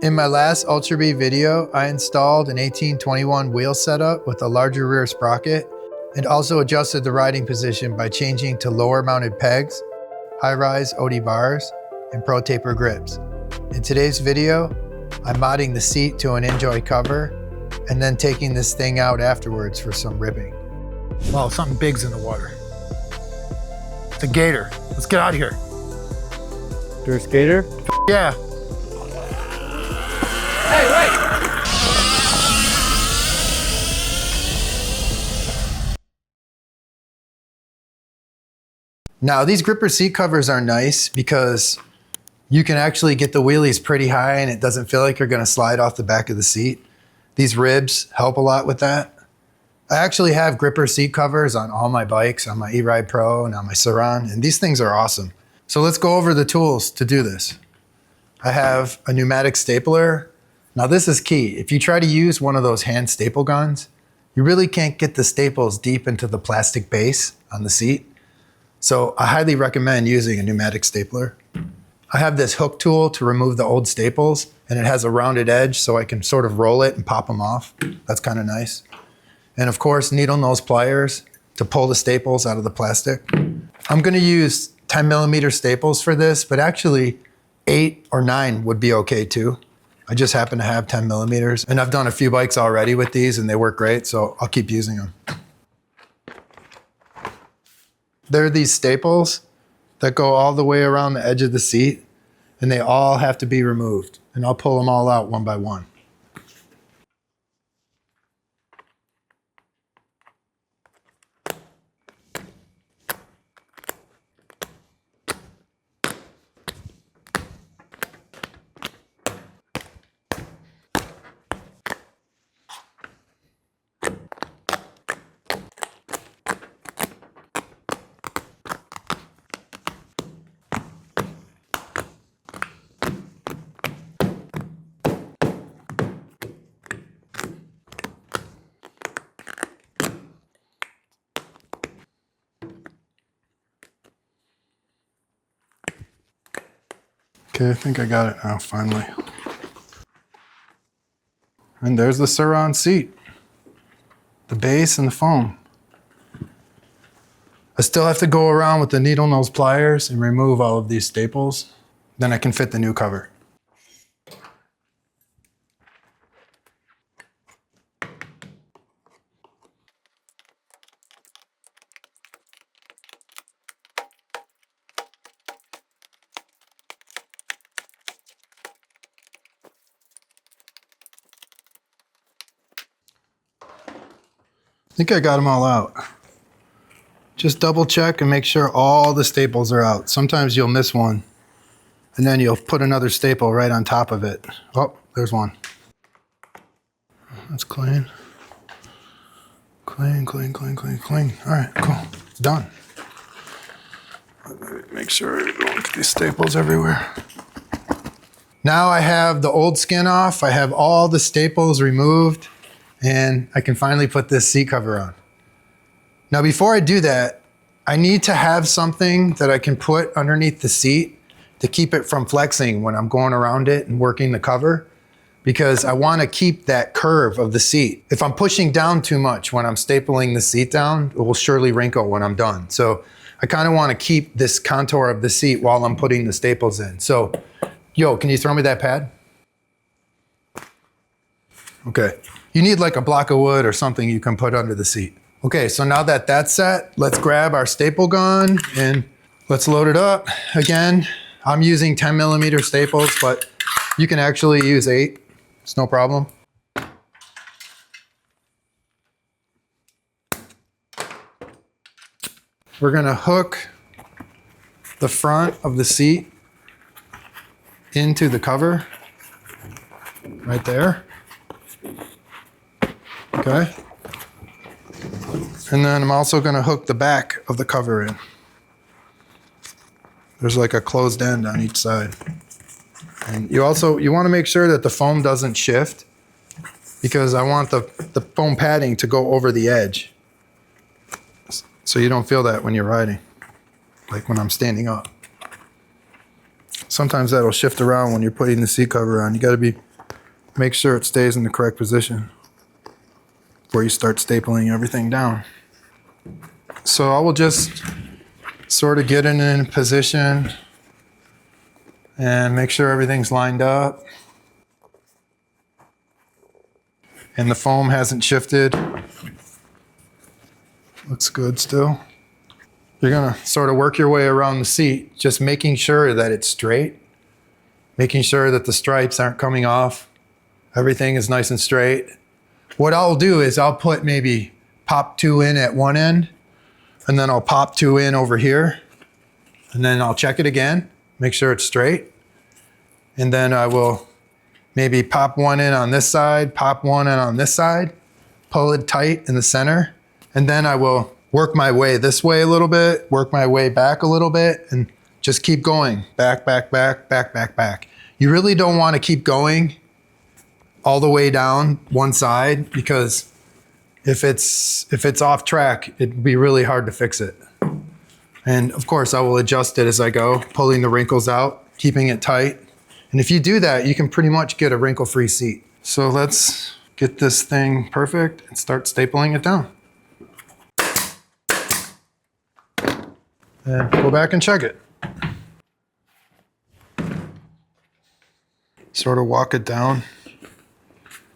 In my last Ultra Bee video, I installed an 1821 wheel setup with a larger rear sprocket and also adjusted the riding position by changing to lower mounted pegs, high-rise OD bars, and pro taper grips. In today's video, I'm modding the seat to an InJoy cover and then taking this thing out afterwards for some ripping. Wow, something big's in the water. It's a gator. Let's get out of here. There's gator? Yeah. Hey, wait! Now, these gripper seat covers are nice because you can actually get the wheelies pretty high and it doesn't feel like you're gonna slide off the back of the seat. These ribs help a lot with that. I actually have gripper seat covers on all my bikes, on my E-Ride Pro and on my SURRON, and these things are awesome. So let's go over the tools to do this. I have a pneumatic stapler. Now this is key. If you try to use one of those hand staple guns, you really can't get the staples deep into the plastic base on the seat. So I highly recommend using a pneumatic stapler. I have this hook tool to remove the old staples, and it has a rounded edge so I can sort of roll it and pop them off. That's kind of nice. And of course, needle nose pliers to pull the staples out of the plastic. I'm gonna use 10mm staples for this, but actually 8 or 9 would be okay too. I just happen to have 10mm, and I've done a few bikes already with these and they work great, so I'll keep using them. There are these staples that go all the way around the edge of the seat, and they all have to be removed, and I'll pull them all out one by one. Okay, I think I got it now, finally. And there's the SURRON seat, the base and the foam. I still have to go around with the needle nose pliers and remove all of these staples. Then I can fit the new cover. I think I got them all out. Just double check and make sure all the staples are out. Sometimes you'll miss one and then you'll put another staple right on top of it. Oh, there's one. That's clean. Clean, clean, clean, clean, clean. All right, cool, it's done. Make sure I don't get these staples everywhere. Now I have the old skin off. I have all the staples removed, and I can finally put this seat cover on. Now before I do that, I need to have something that I can put underneath the seat to keep it from flexing when I'm going around it and working the cover, because I want to keep that curve of the seat. If I'm pushing down too much when I'm stapling the seat down, it will surely wrinkle when I'm done. So I kind of want to keep this contour of the seat while I'm putting the staples in. So, yo, can you throw me that pad? Okay. You need like a block of wood or something you can put under the seat. Okay, so now that that's set, let's grab our staple gun and let's load it up. Again, I'm using 10mm staples, but you can actually use 8. It's no problem. We're gonna hook the front of the seat into the cover right there. Okay. And then I'm also going to hook the back of the cover in. There's like a closed end on each side. And you want to make sure that the foam doesn't shift, because I want the foam padding to go over the edge. So you don't feel that when you're riding, like when I'm standing up. Sometimes that'll shift around when you're putting the seat cover on. You got to be make sure it stays in the correct position before you start stapling everything down. So I will just sort of get it in position and make sure everything's lined up. And the foam hasn't shifted. Looks good still. You're gonna sort of work your way around the seat, just making sure that it's straight, making sure that the stripes aren't coming off. Everything is nice and straight. What I'll do is I'll put maybe pop 2 in at one end, and then I'll pop 2 in over here, and then I'll check it again, make sure it's straight. And then I will maybe pop 1 in on this side, pop 1 in on this side, pull it tight in the center, and then I will work my way this way a little bit, work my way back a little bit, and just keep going. Back, back, back, back, back, back. You really don't want to keep going all the way down one side, because if it's off track, it'd be really hard to fix it. And of course, I will adjust it as I go, pulling the wrinkles out, keeping it tight. And if you do that, you can pretty much get a wrinkle-free seat. So let's get this thing perfect and start stapling it down. And go back and check it. Sort of walk it down,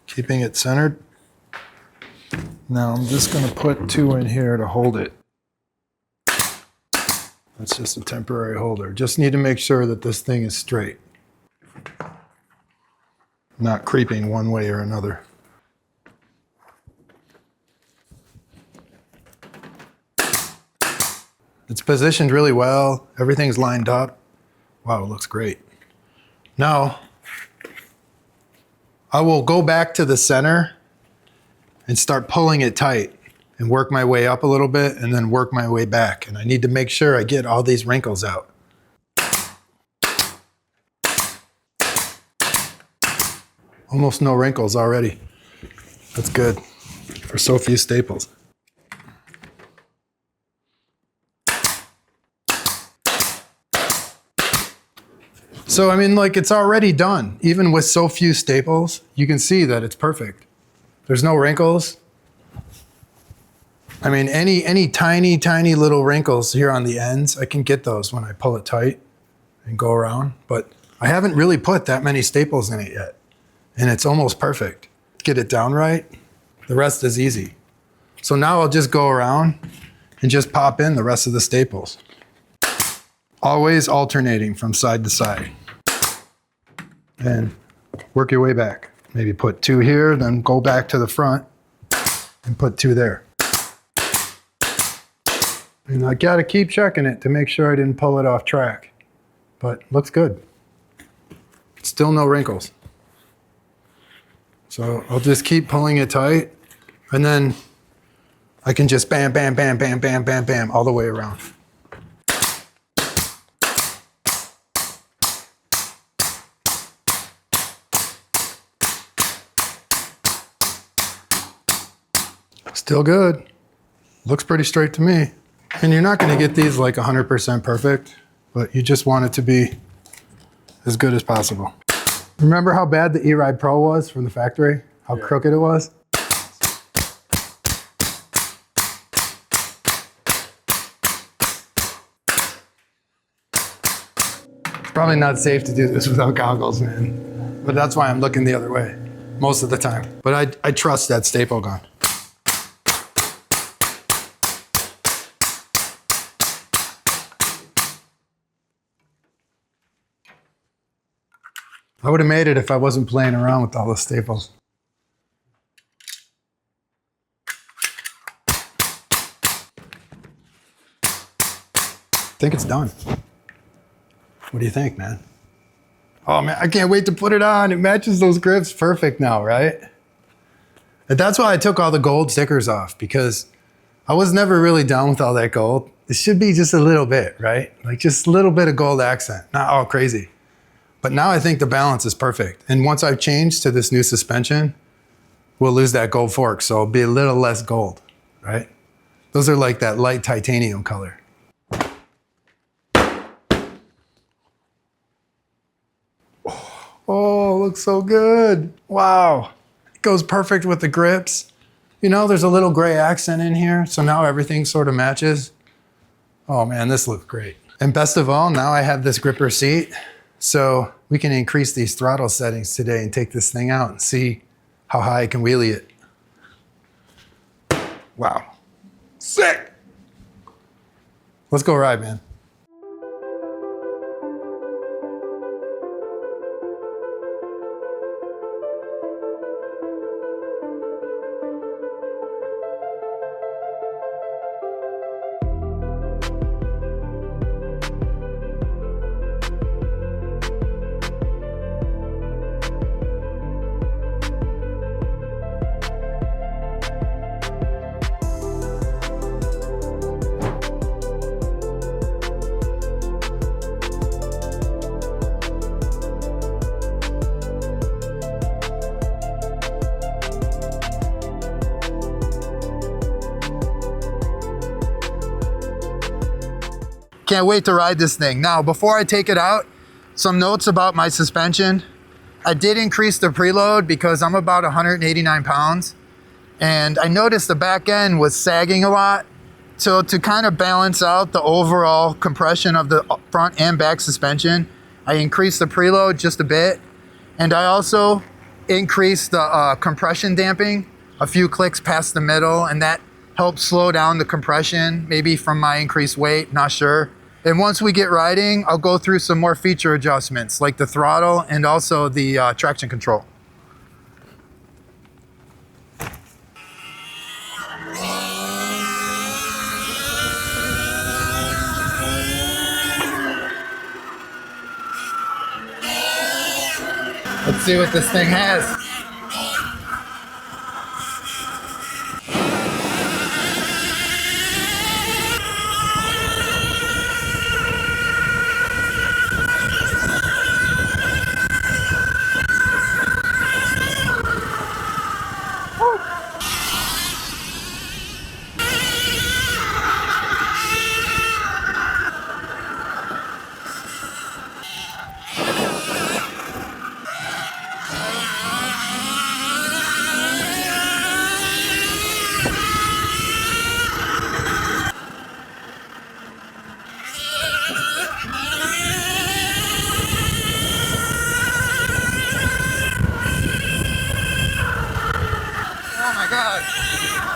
keeping it centered. Now I'm just going to put 2 in here to hold it. That's just a temporary holder. Just need to make sure that this thing is straight, not creeping one way or another. It's positioned really well. Everything's lined up. Wow, it looks great. Now, I will go back to the center and start pulling it tight and work my way up a little bit and then work my way back. And I need to make sure I get all these wrinkles out. Almost no wrinkles already. That's good for so few staples. So, I mean, like, it's already done. Even with so few staples, you can see that it's perfect. There's no wrinkles. I mean, any tiny, tiny little wrinkles here on the ends, I can get those when I pull it tight and go around. But I haven't really put that many staples in it yet. And it's almost perfect. Get it down right, the rest is easy. So now I'll just go around and just pop in the rest of the staples. Always alternating from side to side. And work your way back. Maybe put 2 here, then go back to the front and put 2 there. And I gotta keep checking it to make sure I didn't pull it off track. But looks good. Still no wrinkles. So I'll just keep pulling it tight, and then I can just bam, bam, bam, bam, bam, bam, bam, all the way around. Still good. Looks pretty straight to me. And you're not going to get these like 100% perfect, but you just want it to be as good as possible. Remember how bad the E-Ride Pro was from the factory? How crooked it was? It's probably not safe to do this without goggles, man. But that's why I'm looking the other way most of the time. But I trust that staple gun. I would have made it if I wasn't playing around with all the staples. I think it's done. What do you think, man? Oh man, I can't wait to put it on. It matches those grips perfect now, right? And that's why I took all the gold stickers off, because I was never really down with all that gold. It should be just a little bit, right? Like just a little bit of gold accent, not all crazy. But now I think the balance is perfect. And once I've changed to this new suspension, we'll lose that gold fork, so it'll be a little less gold, right? Those are like that light titanium color. Oh, looks so good. Wow. It goes perfect with the grips. You know, there's a little gray accent in here, so now everything sort of matches. Oh man, this looks great. And best of all, now I have this gripper seat, so we can increase these throttle settings today and take this thing out and see how high I can wheelie it. Wow. Sick. Let's go ride, man. Can't wait to ride this thing. Now, before I take it out, some notes about my suspension. I did increase the preload because I'm about 189 pounds. And I noticed the back end was sagging a lot. So to kind of balance out the overall compression of the front and back suspension, I increased the preload just a bit. And I also increased the compression damping a few clicks past the middle, and that helps slow down the compression, maybe from my increased weight, not sure. And once we get riding, I'll go through some more feature adjustments like the throttle and also the traction control. Let's see what this thing has.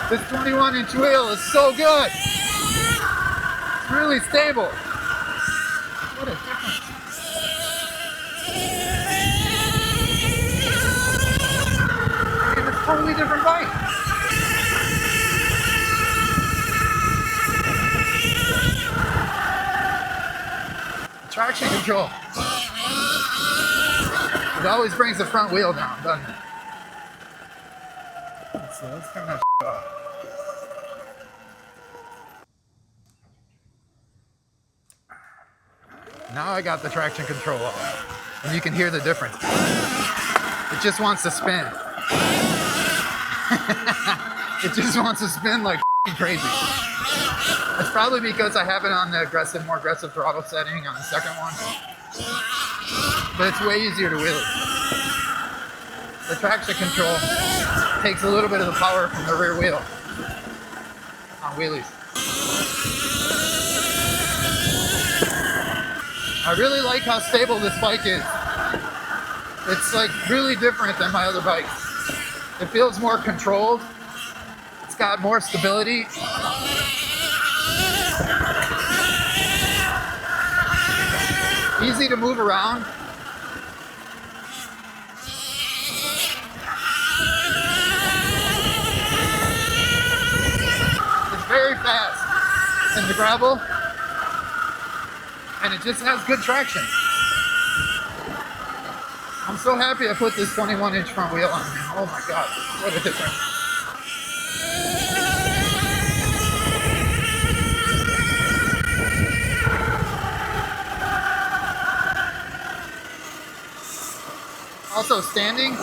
This 21-inch wheel is so good. It's really stable. What a difference. I mean, it's a totally different bike. Traction control. It always brings the front wheel down, doesn't it? So let's turn that off. Now I got the traction control off, and you can hear the difference. It just wants to spin. It just wants to spin like crazy. It's probably because I have it on the more aggressive throttle setting on the second one. But it's way easier to wheel it. The traction control takes a little bit of the power from the rear wheel on wheelies. I really like how stable this bike is. It's like really different than my other bikes. It feels more controlled. It's got more stability. Easy to move around. It's very fast in the gravel. And it just has good traction. I'm so happy I put this 21-inch front wheel on. Oh my God, what a difference. Also standing,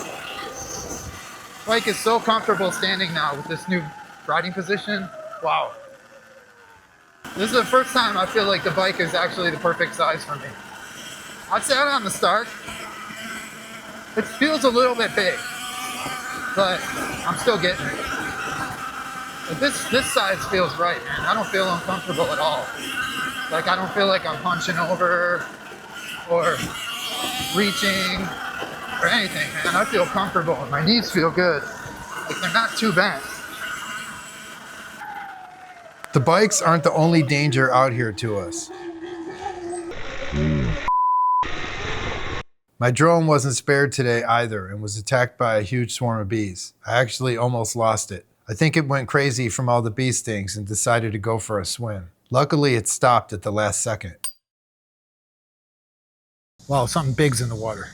bike is so comfortable standing now with this new riding position. Wow. This is the first time I feel like the bike is actually the perfect size for me. I sat on the start It feels a little bit big, but I'm still getting it. But this size feels right, man. I don't feel uncomfortable at all. Like, I don't feel like I'm hunching over or reaching or anything, man. I feel comfortable. My knees feel good. Like, they're not too bent. The bikes aren't the only danger out here to us. My drone wasn't spared today either and was attacked by a huge swarm of bees. I actually almost lost it. I think it went crazy from all the bee stings and decided to go for a swim. Luckily, it stopped at the last second. Wow, something big's in the water.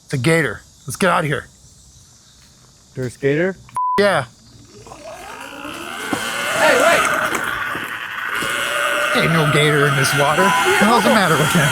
It's a gator. Let's get out of here. There's gator? Yeah. Hey, wait! Ain't no gator in this water. What the hell's the matter with him?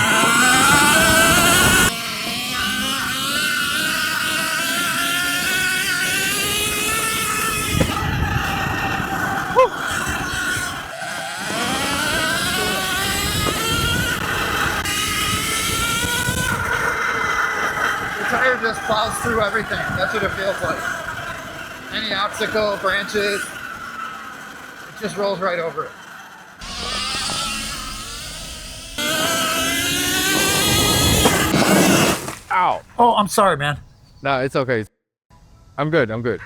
The tire just plows through everything. That's what it feels like. Any obstacle, branches, it just rolls right over it. Ow. Oh, I'm sorry, man. No, it's okay. I'm good. I'm good.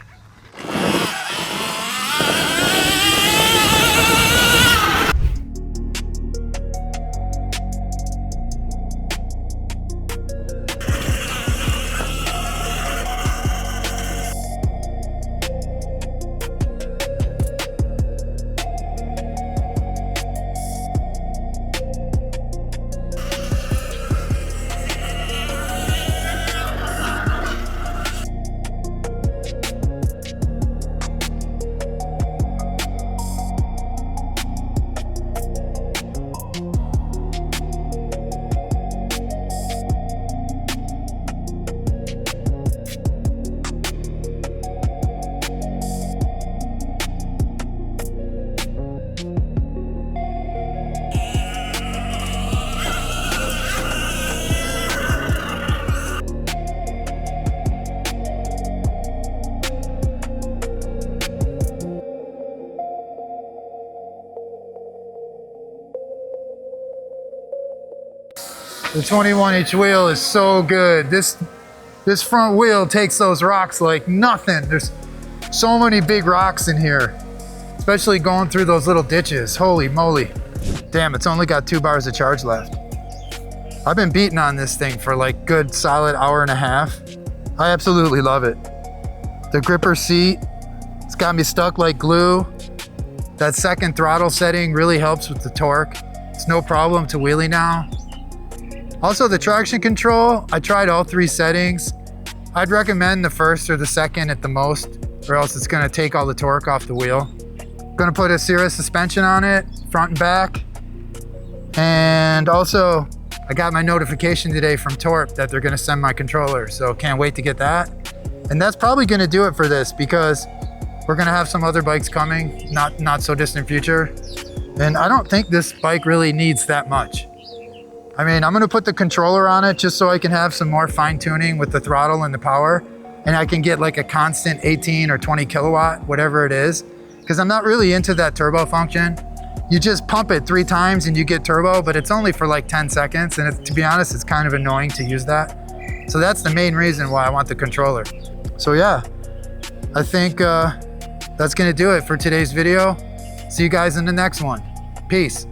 The 21-inch wheel is so good. This front wheel takes those rocks like nothing. There's so many big rocks in here, especially going through those little ditches. Holy moly. Damn, it's only got 2 bars of charge left. I've been beating on this thing for like good solid hour and a half. I absolutely love it. The gripper seat, it's got me stuck like glue. That second throttle setting really helps with the torque. It's no problem to wheelie now. Also, the traction control, I tried all 3 settings. I'd recommend the first or the second at the most, or else it's gonna take all the torque off the wheel. Gonna put a SIRRIS suspension on it, front and back. And also, I got my notification today from TORP that they're gonna send my controller, so can't wait to get that. And that's probably gonna do it for this, because we're gonna have some other bikes coming, not so distant future. And I don't think this bike really needs that much. I mean, I'm gonna put the controller on it just so I can have some more fine tuning with the throttle and the power, and I can get like a constant 18 or 20 kilowatt, whatever it is, because I'm not really into that turbo function. You just pump it 3 times and you get turbo, but it's only for like 10 seconds. And to be honest, it's kind of annoying to use that. So that's the main reason why I want the controller. So yeah, I think that's gonna do it for today's video. See you guys in the next one. Peace.